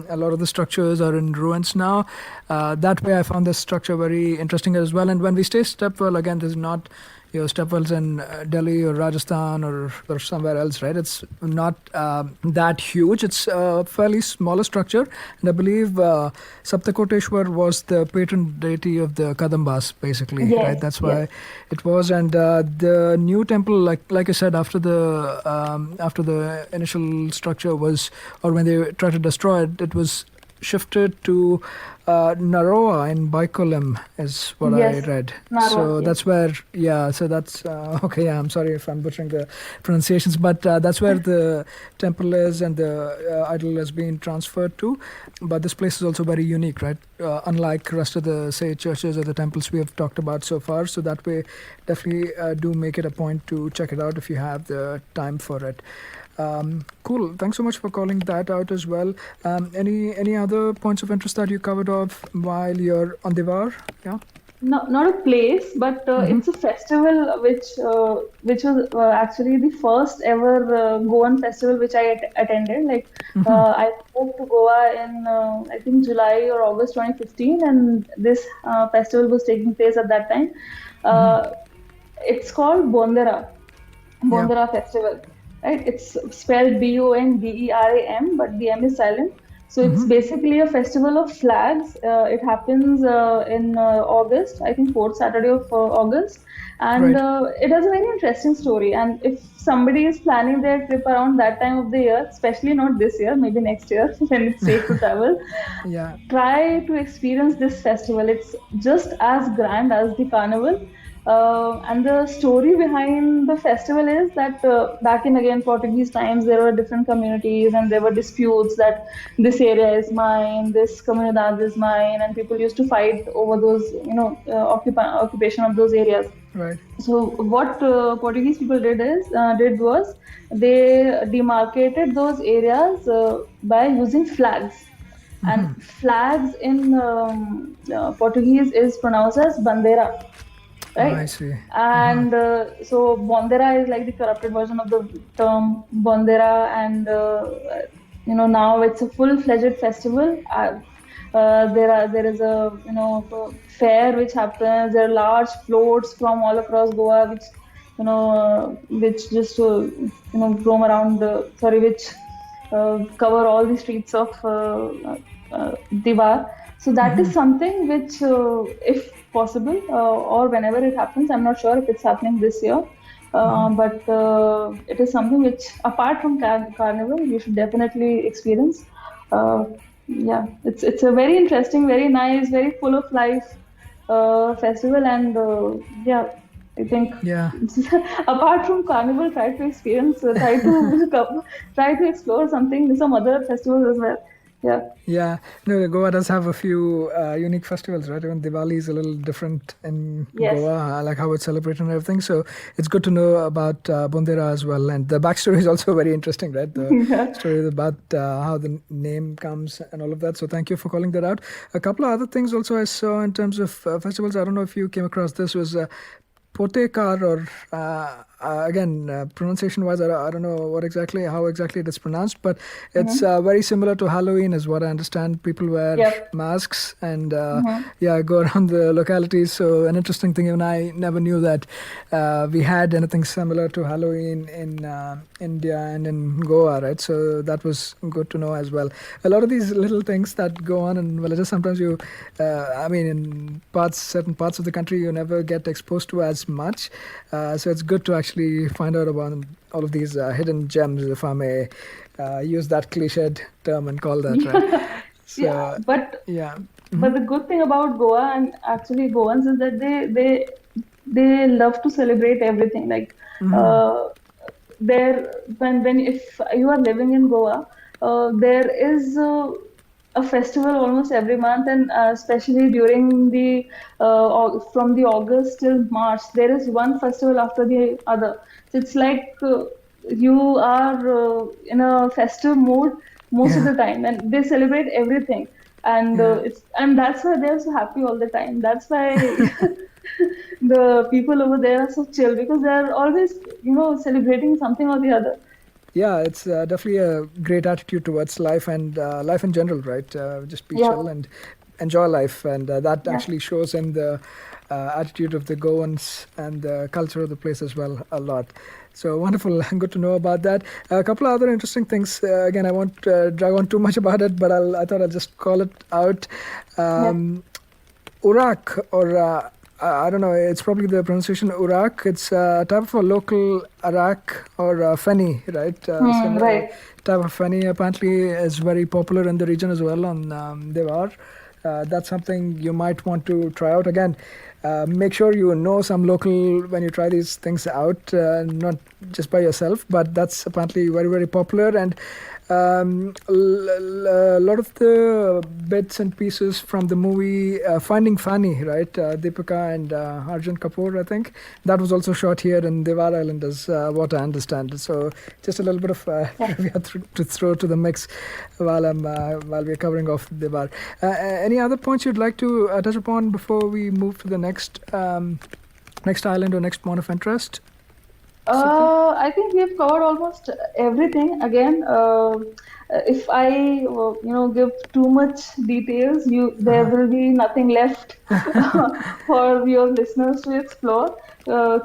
a lot of the structures are in ruins now. That way, I found this structure very interesting as well. And when we say stepwell, again, this is not stepwells in Delhi or Rajasthan or somewhere else, right? It's not that huge. It's a fairly smaller structure, and I believe Saptakoteshwar was the patron deity of the Kadambas, basically, right? Yes, That's yes. why it was. And the new temple, like I said, after the initial structure was, or when they tried to destroy it, it was shifted to Naroa in Baikolim is what I Yes, read. Narwa, So yes. that's where, yeah, so that's, okay, yeah, I'm sorry if I'm butchering the pronunciations, but that's where the temple is and the idol has been transferred to. But this place is also very unique, right? Unlike rest of the, say, churches or the temples we have talked about so far. So that way, definitely do make it a point to check it out if you have the time for it. Cool. Thanks so much for calling that out as well. Any other points of interest that you covered off while you're on Divar? Yeah. No, not a place, but Mm-hmm. it's a festival which was actually the first ever Goan festival which I attended. Like Mm-hmm. I moved to Goa in I think July or August 2015, and this festival was taking place at that time. Mm-hmm. Uh, it's called Yeah. Bondera Festival, right? It's spelled Bonderam, but the M is silent. So it's basically a festival of flags. It happens in August, I think fourth Saturday of August, and Right. it has a very interesting story. And if somebody is planning their trip around that time of the year, especially not this year, maybe next year when it's safe to travel, Yeah. try to experience this festival. It's just as grand as the carnival. And the story behind the festival is that back in again Portuguese times, there were different communities and there were disputes that this area is mine, this comunidad is mine, and people used to fight over those, occupation of those areas. Right. So what Portuguese people did was they demarcated those areas by using flags, and flags in Portuguese is pronounced as bandera, I right? see. And so bandera is like the corrupted version of the term bandera, and now it's a full-fledged festival. There is a fair which happens. There are large floats from all across Goa, which just roam around. Which cover all the streets of Divar. So that is something which, if possible, or whenever it happens, I'm not sure if it's happening this year, but it is something which, apart from carnival, you should definitely experience. Uh, yeah, it's a very interesting, very nice, very full of life festival, and yeah, I think Yeah. apart from carnival, try to experience, try to explore some other festivals as well. Yeah. Yeah, no, Goa does have a few unique festivals, right? Even Diwali is a little different in Yes. Goa, like how it's celebrated and everything. So it's good to know about Bondera as well. And the backstory is also very interesting, right? The Yeah. story about how the name comes and all of that. So thank you for calling that out. A couple of other things also I saw in terms of festivals. I don't know if you came across this, was Potekar, or again, pronunciation wise, I don't know how exactly it is pronounced, but it's very similar to Halloween, is what I understand. People wear Yep. masks and yeah, go around the localities. So an interesting thing, even I never knew that we had anything similar to Halloween in India and in Goa, right? So that was good to know as well. A lot of these little things that go on in villages, sometimes in certain parts of the country, you never get exposed to as much. So it's good to actually find out about all of these hidden gems, if I may use that cliched term and call that, right? So, Yeah, yeah. but the good thing about Goa and actually Goans is that they love to celebrate everything. Like there when if you are living in Goa, there is a festival almost every month, and especially during the from the August till March, there is one festival after the other. So it's like you are in a festive mood most of Yeah. the time, and they celebrate everything, and Yeah. that's why they're so happy all the time. That's why the people over there are so chill, because they're always celebrating something or the other. Yeah, it's definitely a great attitude towards life and life in general, right? Just be Yeah, chill and enjoy life, and that yeah. actually shows in the attitude of the Goans and the culture of the place as well a lot. So wonderful, good to know about that. A couple of other interesting things. Again, I won't drag on too much about it, but I thought I'll just call it out. Yeah. Urak, or I don't know, it's probably the pronunciation Urak. It's a type of a local arak or feni, right? Right. Type of feni apparently is very popular in the region as well on Devar. That's something you might want to try out. Again, make sure you know some local when you try these things out, not just by yourself, but that's apparently very, very popular. And a lot of the bits and pieces from the movie Finding Fanny, right? Deepika and Arjun Kapoor, I think. That was also shot here in Divar Island, is what I understand. So just a little bit of trivia to throw to the mix while we're covering off Divar. Any other points you'd like to touch upon before we move to the next island or next point of interest? I think we've covered almost everything. Again, if I give too much details, there will be nothing left for your listeners to explore.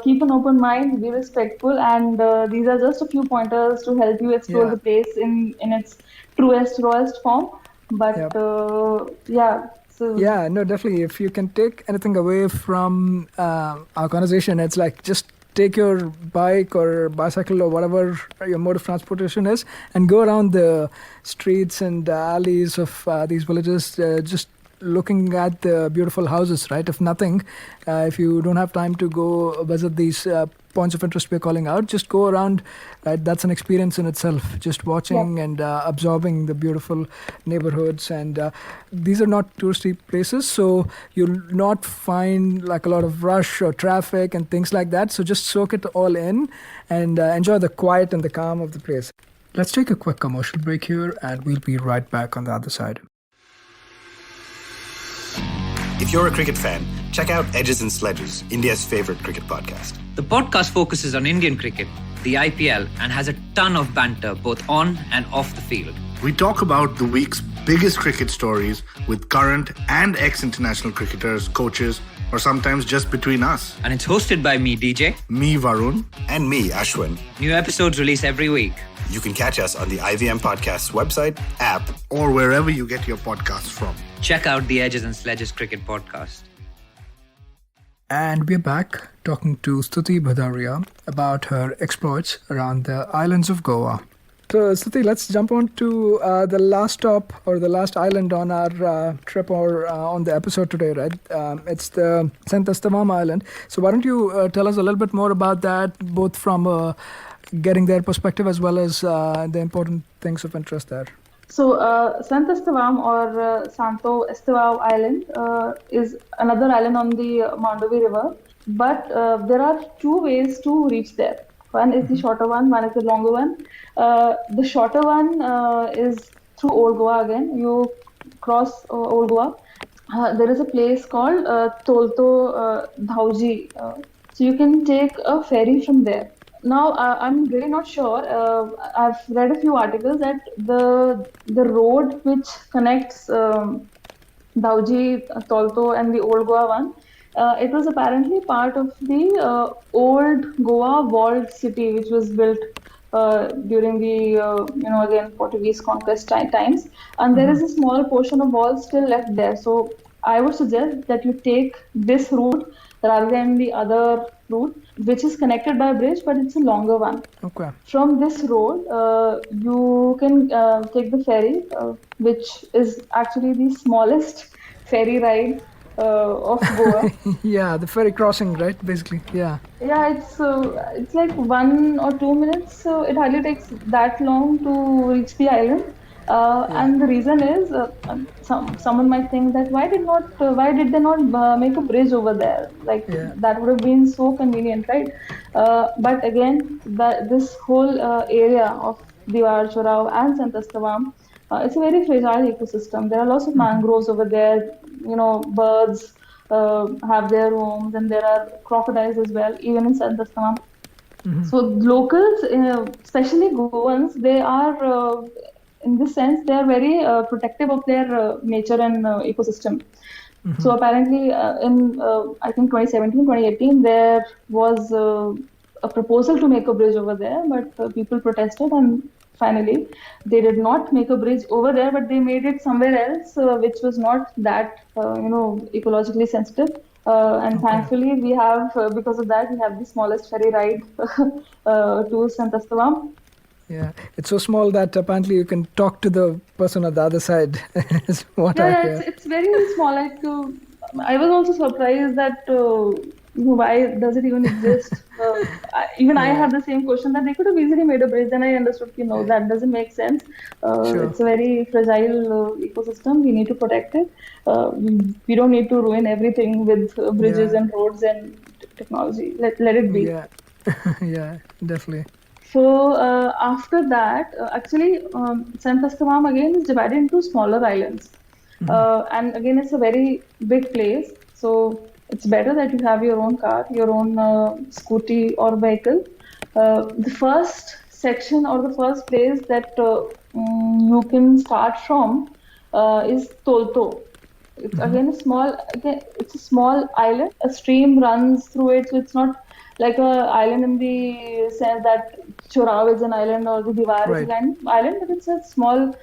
Keep an open mind, be respectful, and these are just a few pointers to help you explore Yeah. the place in its truest, rawest form. But so Yeah, no, definitely. If you can take anything away from our conversation, it's like just take your bike or bicycle or whatever your mode of transportation is and go around the streets and alleys of these villages, just looking at the beautiful houses, right? If nothing, if you don't have time to go visit these points of interest we're calling out, just go around, right? That's an experience in itself, just watching and absorbing the beautiful neighborhoods. And these are not touristy places, so you'll not find like a lot of rush or traffic and things like that. So just soak it all in and enjoy the quiet and the calm of the place. Let's take a quick commercial break here and we'll be right back on the other side. If you're a cricket fan, check out Edges and Sledges, India's favorite cricket podcast. The podcast focuses on Indian cricket, the IPL, and has a ton of banter both on and off the field. We talk about the week's biggest cricket stories with current and ex-international cricketers, coaches, or sometimes just between us. And it's hosted by me, DJ. Me, Varun. And me, Ashwin. New episodes release every week. You can catch us on the IVM Podcast's website, app, or wherever you get your podcasts from. Check out the Edges and Sledges Cricket Podcast. And we're back talking to Stuti Bhadauria about her exploits around the islands of Goa. So, Stuti, let's jump on to the last stop or the last island on our trip or on the episode today, right? It's the Estevam Island. So why don't you tell us a little bit more about that, both from getting their perspective as well as the important things of interest there? So, Santo Estevam or Santo Esteva Island is another island on the Mangroves River. But there are two ways to reach there. One is the shorter one is the longer one. The shorter one is through Old Goa again. You cross Old Goa. There is a place called Tolto Dhauji. So you can take a ferry from there. Now, I'm really not sure. I've read a few articles that the road which connects Dhauji, Tolto and the Old Goa one, it was apparently part of the Old Goa walled city, which was built during the, again, Portuguese conquest times. And there is a small portion of wall still left there. So I would suggest that you take this route rather than the other route, which is connected by a bridge, but it's a longer one. Okay. From this road, you can take the ferry, which is actually the smallest ferry ride of Goa. Yeah, the ferry crossing, right? Basically, yeah. Yeah, it's like 1 or 2 minutes, so it hardly takes that long to reach the island. And the reason is, someone might think that why did they not make a bridge over there? That would have been so convenient, right? But again, this whole area of Divar, Chorao and St. Estevam, it's a very fragile ecosystem. There are lots of mangroves over there. Birds have their homes, and there are crocodiles as well, even in St. Estevam. So locals, especially Goans, they are in this sense, they are very protective of their nature and ecosystem. So apparently in, I think 2017, 2018, there was a proposal to make a bridge over there, but people protested and finally they did not make a bridge over there, but they made it somewhere else, which was not that, ecologically sensitive. And thankfully we have, because of that, we have the smallest ferry ride to St. Estevam. Yeah, it's so small that apparently you can talk to the person on the other side. Is what I hear. It's very small. I was also surprised that why does it even exist? I had the same question that they could have easily made a bridge. Then I understood, that doesn't make sense. Sure. It's a very fragile ecosystem. We need to protect it. We don't need to ruin everything with bridges and roads and technology. Let it be. Yeah, yeah, definitely. So after that, actually, St. Estevam again is divided into smaller islands. And again, it's a very big place. So it's better that you have your own car, your own scooty or vehicle. The first section or the first place that you can start from is Tolto. It's again it's a small island. A stream runs through it, so it's not like an island in the sense that Chorao is an island or the Divar is Right. an island, but it's a small,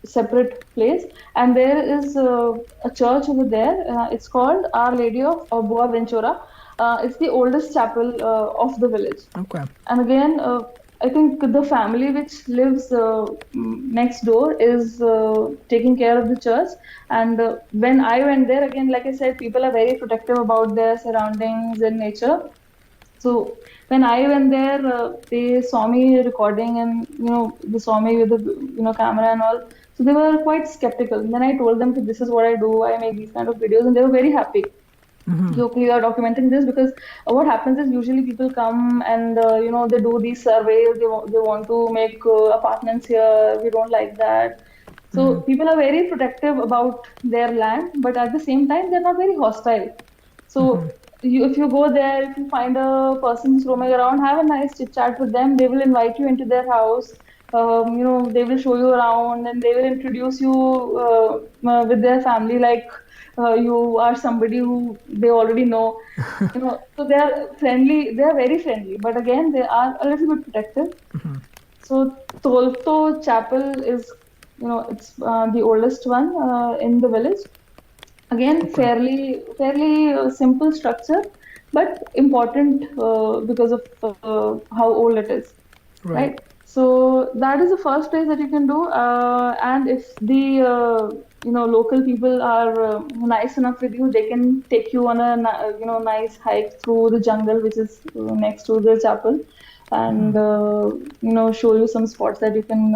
separate place. And there is a church over there. It's called Our Lady of Boaventura. It's the oldest chapel of the village. Okay. And again, I think the family which lives next door is taking care of the church. And when I went there, again, like I said, people are very protective about their surroundings and nature. So when I went there, they saw me recording, and they saw me with the camera and all. So they were quite skeptical. And then I told them that this is what I do. I make these kind of videos, and they were very happy. Okay, you are documenting this because what happens is usually people come and they do these surveys. They want to make apartments here. We don't like that. So people are very protective about their land, but at the same time they're not very hostile. So if you go there, if you find a person who's roaming around, have a nice chit chat with them. They will invite you into their house. They will show you around, and they will introduce you with their family like you are somebody who they already know. So they are friendly. They are very friendly, but again, they are a little bit protective. So Tolto Chapel is, it's the oldest one in the village. Again, fairly simple structure, but important because of how old it is, right? So that is the first place that you can do. And if the local people are nice enough with you, they can take you on a nice hike through the jungle, which is next to the chapel, and show you some spots that you can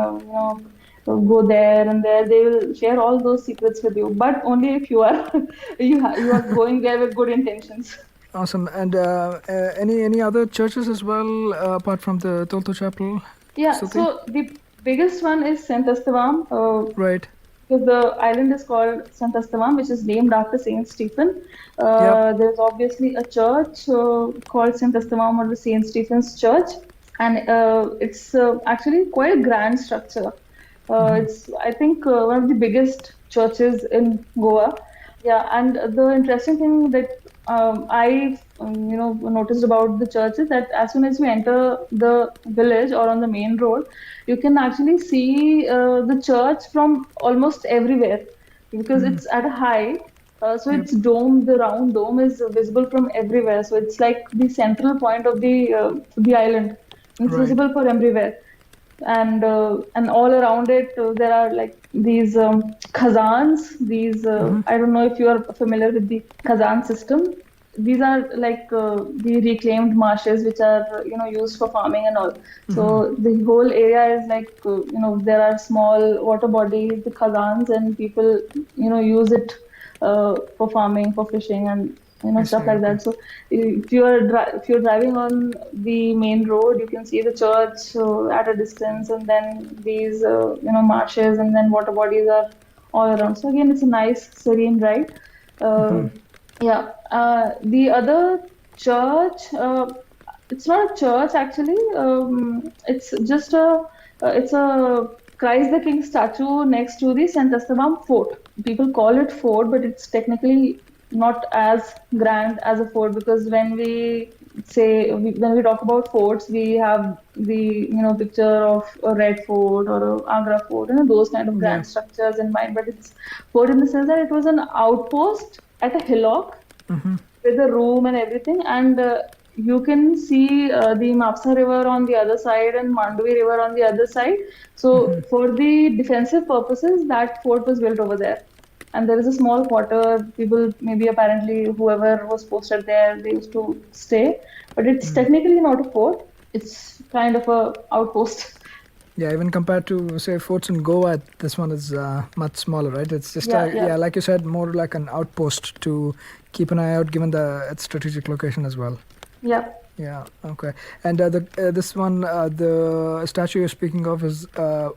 go there, and there they will share all those secrets with you, but only if you are you are going there with good intentions. Awesome. And any other churches as well apart from the Tolto Chapel? Yeah, Stuti? so the biggest one is Saint Estevam. Right. Because the island is called Saint Estevam, which is named after Saint Stephen. There's obviously a church called Saint Estevam, or the Saint Stephen's Church, and it's actually quite a grand structure. It's, I think, one of the biggest churches in Goa. Yeah, and the interesting thing that I noticed about the church is that as soon as you enter the village or on the main road, you can actually see the church from almost everywhere because it's at a height. So it's dome, the round dome is visible from everywhere. So it's like the central point of the island. It's visible for everywhere. And all around it there are like these khazans. These I don't know if you are familiar with the khazan system. These are like the reclaimed marshes which are used for farming and all. So the whole area is like there are small water bodies, the khazans, and people use it for farming, for fishing, and stuff like that. So if you're driving on the main road, you can see the church at a distance, and then these marshes and then water bodies are all around. So again, it's a nice serene ride. The other church, it's not a church actually. It's just it's a Christ the King statue next to the Saint Estevam fort. People call it fort, but it's technically not as grand as a fort, because when we talk about forts, we have the picture of a Red Fort or a Agra Fort, those kind of grand structures in mind. But it's fort in the sense that it was an outpost at a hillock with a room and everything, and you can see the Mapsa River on the other side and Mandvi River on the other side. So for the defensive purposes, that fort was built over there. And there is a small quarter, people, maybe apparently whoever was posted there, they used to stay. But it's technically not a fort, it's kind of a outpost. Yeah, even compared to, say, forts in Goa, this one is much smaller, right? It's just, like you said, more like an outpost to keep an eye out, given its strategic location as well. Yeah. Yeah, okay. And this one, the statue you're speaking of is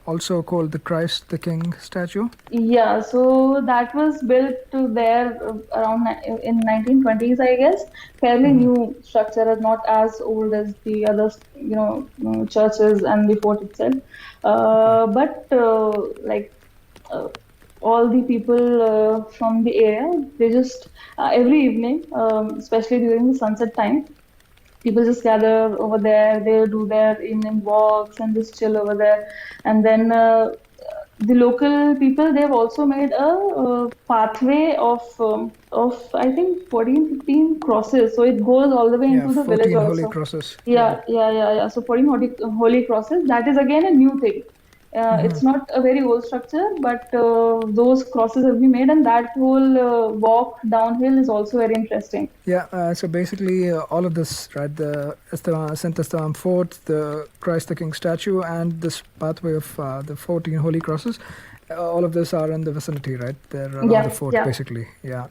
also called the Christ the King statue? Yeah, so that was built there around in 1920s, I guess. Fairly new structure, not as old as the other, churches and the fort itself. But all the people from the area, they just every evening, especially during the sunset time, People just gather over there. They do their evening walks and just chill over there. And then the local people, they've also made a pathway of I think 14, 15 crosses. So it goes all the way Yeah, into the village 14 holy also. crosses. Yeah. So 14 holy crosses. That is again a new thing. It's not a very old structure, but those crosses have been made, and that whole walk downhill is also very interesting. Yeah, so basically all of this, right, the St. Estevam Fort, the Christ the King statue, and this pathway of the 14 holy crosses, all of this are in the vicinity, right? They're around the fort, basically. Yeah.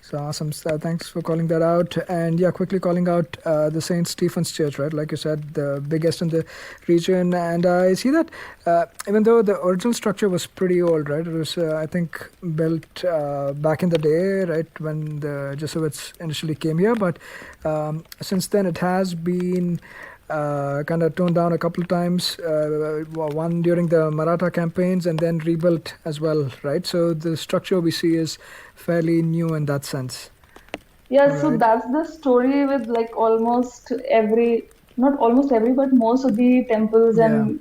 So awesome. Thanks for calling that out. And yeah, quickly calling out the St. Stephen's Church, right? Like you said, the biggest in the region. And I see that even though the original structure was pretty old, right? It was, I think, built back in the day, right? When the Jesuits initially came here. But since then, it has been kind of toned down a couple of times, one during the Maratha campaigns and then rebuilt as well, right? So the structure we see is fairly new in that sense. Yeah, so that's the story with like almost every, not almost every, but most of the temples and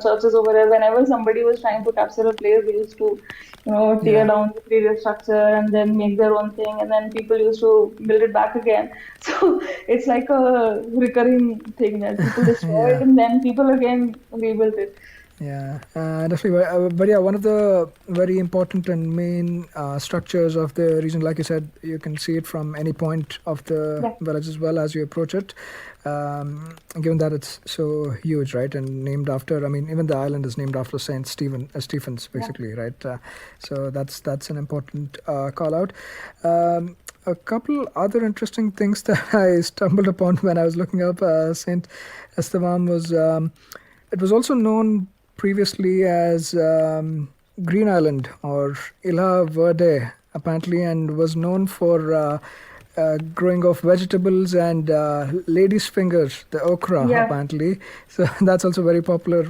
churches over there. Whenever somebody was trying to capture a place, they used to, tear down the previous structure and then make their own thing, and then people used to build it back again. So it's like a recurring thing that people destroyed and then people again rebuilt it. Yeah, definitely. But yeah, one of the very important and main structures of the region, like you said, you can see it from any point of the village as well as you approach it. Given that it's so huge, right, and named after, I mean, even the island is named after Saint Stephen's, basically, right? So that's an important call out. A couple other interesting things that I stumbled upon when I was looking up Saint Estevam was it was also known previously as Green Island or Isla Verde, apparently, and was known for growing of vegetables and ladies' fingers, the okra, apparently. So that's also very popular.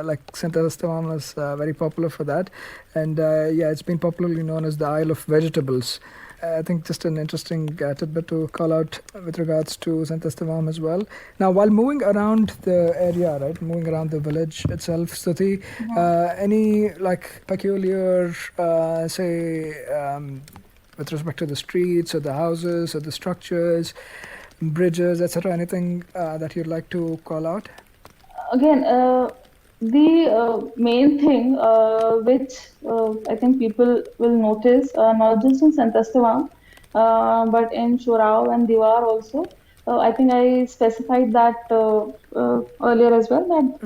Like St. Estevam is very popular for that. And it's been popularly known as the Isle of Vegetables. I think just an interesting tidbit to call out with regards to St. Estevam as well. Now, while moving around the area, right, moving around the village itself, Stuti, any like peculiar, with respect to the streets or the houses or the structures, bridges, etc., anything that you'd like to call out? Again, the main thing which I think people will notice, not just in St. Estevam, but in Chorao and Divar also. I think I specified that earlier as well, that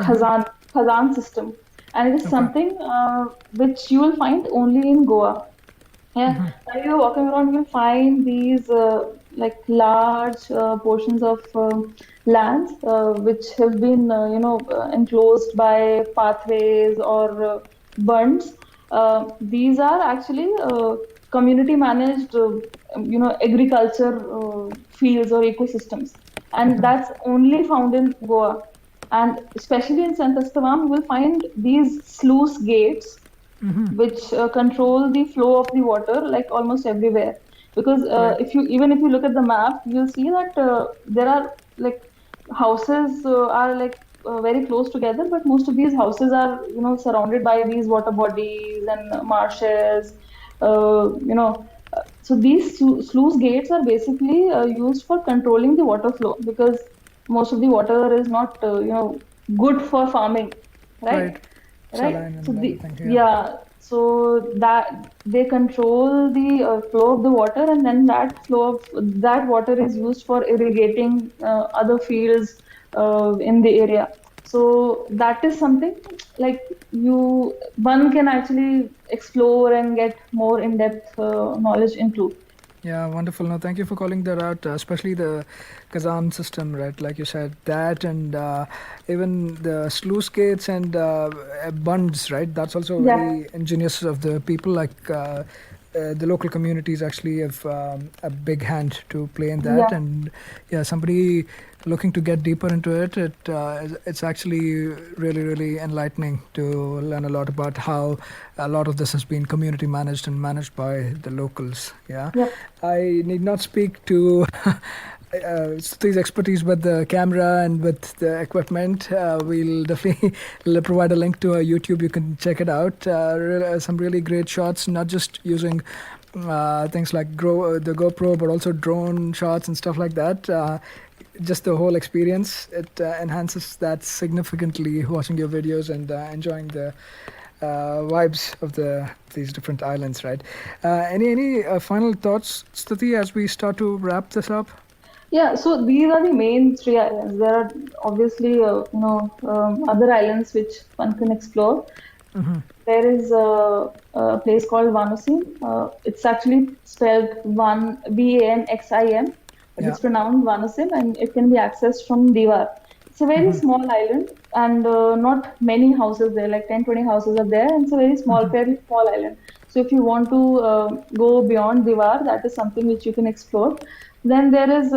Khazan system. And it is something which you will find only in Goa. Yeah, while you're walking around, you'll find these like large portions of lands which have been, enclosed by pathways or bunds. These are actually community managed, agriculture fields or ecosystems, and that's only found in Goa. And especially in St. Estevam, you will find these sluice gates which control the flow of the water like almost everywhere. Because if you look at the map, you'll see that there are like houses are like very close together, but most of these houses are surrounded by these water bodies and marshes. So these sluice gates are basically used for controlling the water flow, because most of the water is not good for farming, right? So that they control the flow of the water, and then that flow of that water is used for irrigating other fields in the area. So that is something like one can actually explore and get more in-depth knowledge into. Yeah, wonderful. No, thank you for calling that out, especially the Kazan system, right? Like you said, that and even the sluice gates and bunds, right? That's also very ingenious of the people. Like the local communities actually have a big hand to play in that. And somebody looking to get deeper into it, it's actually really, really enlightening to learn a lot about how a lot of this has been community managed and managed by the locals. I need not speak to Stuti's expertise with the camera and with the equipment. We'll definitely provide a link to her YouTube. You can check it out. Some really great shots, not just using things like the GoPro, but also drone shots and stuff like that. Just the whole experience, it enhances that significantly, watching your videos and enjoying the vibes of these different islands, right? Any final thoughts, Stuti, as we start to wrap this up? Yeah, so these are the main three islands. There are obviously, other islands which one can explore. Mm-hmm. There is a place called Vanusim. It's actually spelled Vanxim. It's pronounced Vanusim, and it can be accessed from Divar. It's a very small island, and not many houses there, like 10-20 houses are there, and it's a very small, fairly small island. So if you want to go beyond Divar, that is something which you can explore. Then there is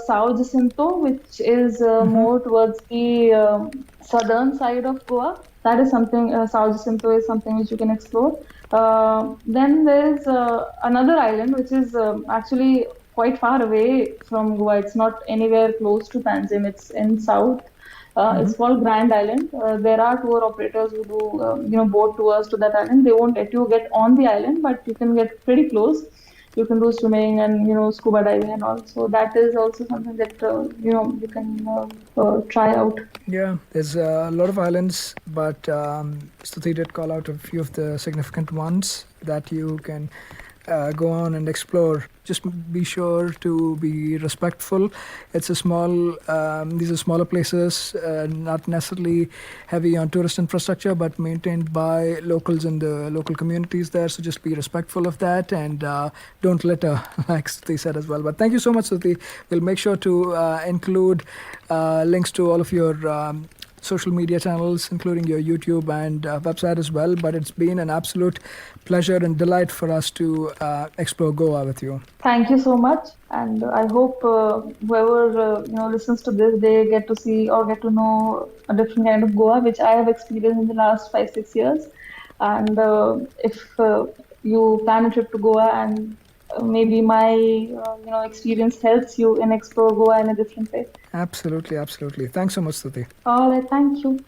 Sao Jacinto, which is more towards the southern side of Goa. That is something, Sao Jacinto is something which you can explore. Then there is another island which is actually quite far away from Goa. It's not anywhere close to Panjim. It's in south. It's called Grand Island. There are tour operators who do, boat tours to that island. They won't let you get on the island, but you can get pretty close. You can do swimming and scuba diving and all. So that is also something that you can try out. Yeah, there's a lot of islands, but Stuti did call out a few of the significant ones that you can go on and explore. Just be sure to be respectful. It's a small, these are smaller places, not necessarily heavy on tourist infrastructure, but maintained by locals in the local communities there. So just be respectful of that and don't litter, like Stuti said as well. But thank you so much, Stuti. We'll make sure to include links to all of your social media channels, including your YouTube and website as well. But it's been an absolute pleasure and delight for us to explore Goa with you. Thank you so much, and I hope whoever listens to this, they get to see or get to know a different kind of Goa, which I have experienced in the last 5-6 years. And if you plan a trip to Goa and maybe my experience helps you in explore Goa in a different way. Absolutely, absolutely. Thanks so much, Stuti. All right, thank you.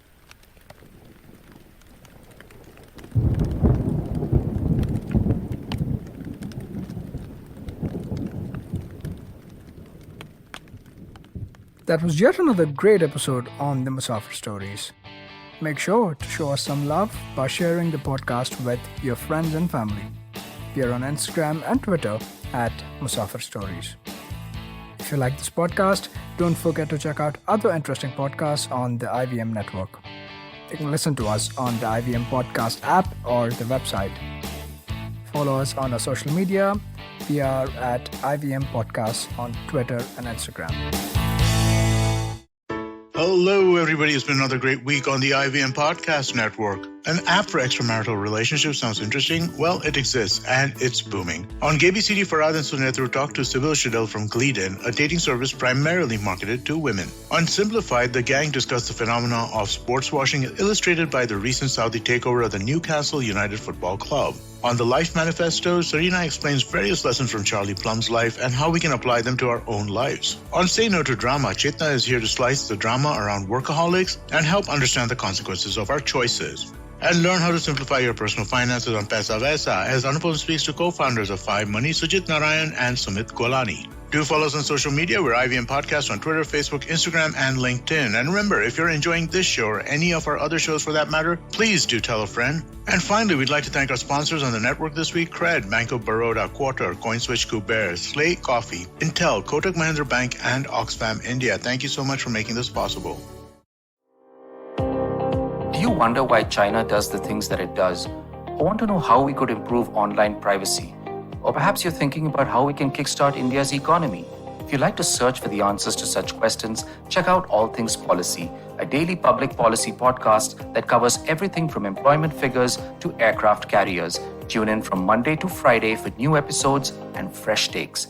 That was yet another great episode on the Musafir Stories. Make sure to show us some love by sharing the podcast with your friends and family. We are on Instagram and Twitter at Musafir Stories. If you like this podcast, don't forget to check out other interesting podcasts on the IVM network. You can listen to us on the IVM podcast app or the website. Follow us on our social media. We are at IVM Podcasts on Twitter and Instagram. Hello, everybody. It's been another great week on the IVM Podcast Network. An app for extramarital relationships sounds interesting? Well, it exists, and it's booming. On KBCD, Farad and Sunetru talked to Sybil Shadel from Gleden, a dating service primarily marketed to women. On Simplified, the gang discussed the phenomena of sports washing illustrated by the recent Saudi takeover of the Newcastle United Football Club. On the Life Manifesto, Serena explains various lessons from Charlie Plum's life and how we can apply them to our own lives. On Say No to Drama, Chetna is here to slice the drama around workaholics and help understand the consequences of our choices. And learn how to simplify your personal finances on Paisa Vaisa as Anupam speaks to co-founders of 5Money, Sujit Narayan and Sumit Golani. Do follow us on social media. We're IVM Podcast on Twitter, Facebook, Instagram, and LinkedIn. And remember, if you're enjoying this show or any of our other shows for that matter, please do tell a friend. And finally, we'd like to thank our sponsors on the network this week: Cred, Bank of Baroda, Quarter, CoinSwitch, Kuber, Slate Coffee, Intel, Kotak Mahindra Bank, and Oxfam India. Thank you so much for making this possible. Do you wonder why China does the things that it does? Or want to know how we could improve online privacy? Or perhaps you're thinking about how we can kickstart India's economy. If you'd like to search for the answers to such questions, check out All Things Policy, a daily public policy podcast that covers everything from employment figures to aircraft carriers. Tune in from Monday to Friday for new episodes and fresh takes.